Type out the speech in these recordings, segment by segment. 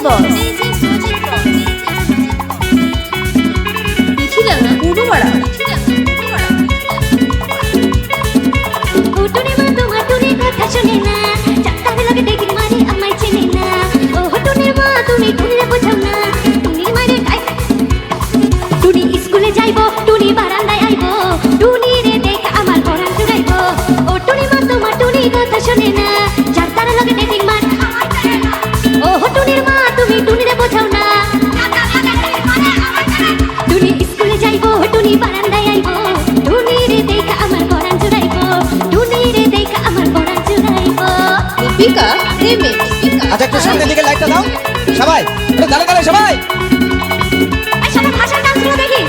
বস পিঠিরাঙা পূর্বপাড়া হুটুনি মা তোমার টুনি কথা শুনে না চাঁদার লাগে দেখি মারে আমায় চেনে না ও হুটুনির মা তুমি টুনিরে বোঝাও না টুনি মারে খাই টুনি স্কুলে যাইবো টুনি বারান্দায় আইবো টুনি রে দেখে আমার পরাণ জুড়াইবো ও টুনি মা তোমার টুনি কথা শুনে না চাঁদার লাগে দেখি মারে আমায় চেনে না ও হুটুনির মা তুমি টুনিরে বোঝাও না টুনি স্কুলে যাইবো টুনি বারান্দায় আইবো টুনি রে দেখে আমার পরাণ জুড়াইবো টুনি রে দেখে আমার পরাণ জুড়াইবো দীপিকা প্রেমে আচ্ছা একটু সামনের দিকে লাইটটা দাও সবাই একটু দাঁড়ে দাঁড়ে সবাই এই সবার ভাষার ডান্স গুলো দেখি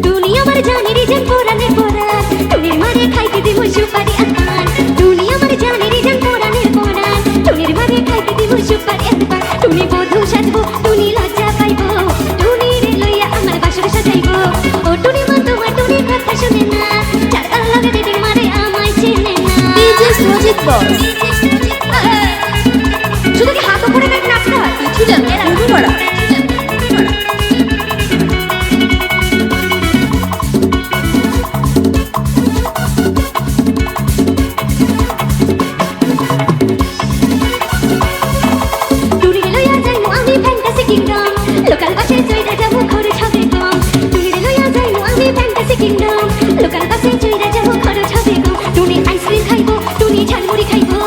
টুনি আমার জানি রিজন পরাণের পরাণ টুনির মারে খাইতে দিব সুপারি আকান টুনি আমার জানি রিজন পরাণের পরাণ টুনির মারে খাইতে দিব সুপারি আকান টুনি বধূ সাজবো টুনি লজ্জা পাইবো টুনি রে লইয়া আমার বাসর সাজাইবো ও টুনি মা তোমার টুনি কথা শুনে না চারটার লাগে দেখি মারে আমায় চেনে না ডিজে সুজিত বস শুধু কি হাত উপরে রেখে নাচতে হয় পিঠিরাঙা পূর্বপাড়া টুনি লইয়া যাইমু আমি ফ্যান্টাসি কিংডম লোকাল বাসে চইরা যাবো খরচ হবে কম টুনি লইয়া যাইমু আমি ফ্যান্টাসি কিংডম লোকাল বাসে চইরা যাবো খরচ হবে কম টুনি আইসক্রিম খাইবো টুনি ঝালমুড়ি খাইবো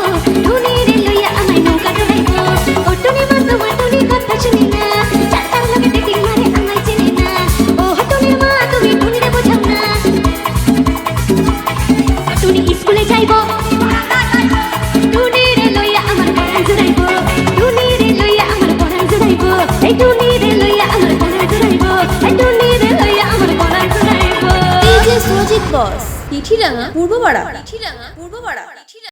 টুনি রে লইয়া আমায় নৌকা ডোবাইবো ও টুনি মা তোমার টুনি কথা শুনি না চারটার লগে দেখি মারে আমায় চেনে না ও টুনি মা তুমি টুনি রে বোঝাও না টুনি স্কুলে যাইবো টুনি রে লইয়া আমার পরাণ জুড়াইবো টুনি রে লইয়া আমার পরাণ জুড়াইবো এই টুনি রে লইয়া আমার পরাণ জুড়াইবো এই টুনি রে লইয়া আমার পরাণ জুড়াইবো ডিজে সুজিত বস পিঠিরাঙা পূর্বপাড়া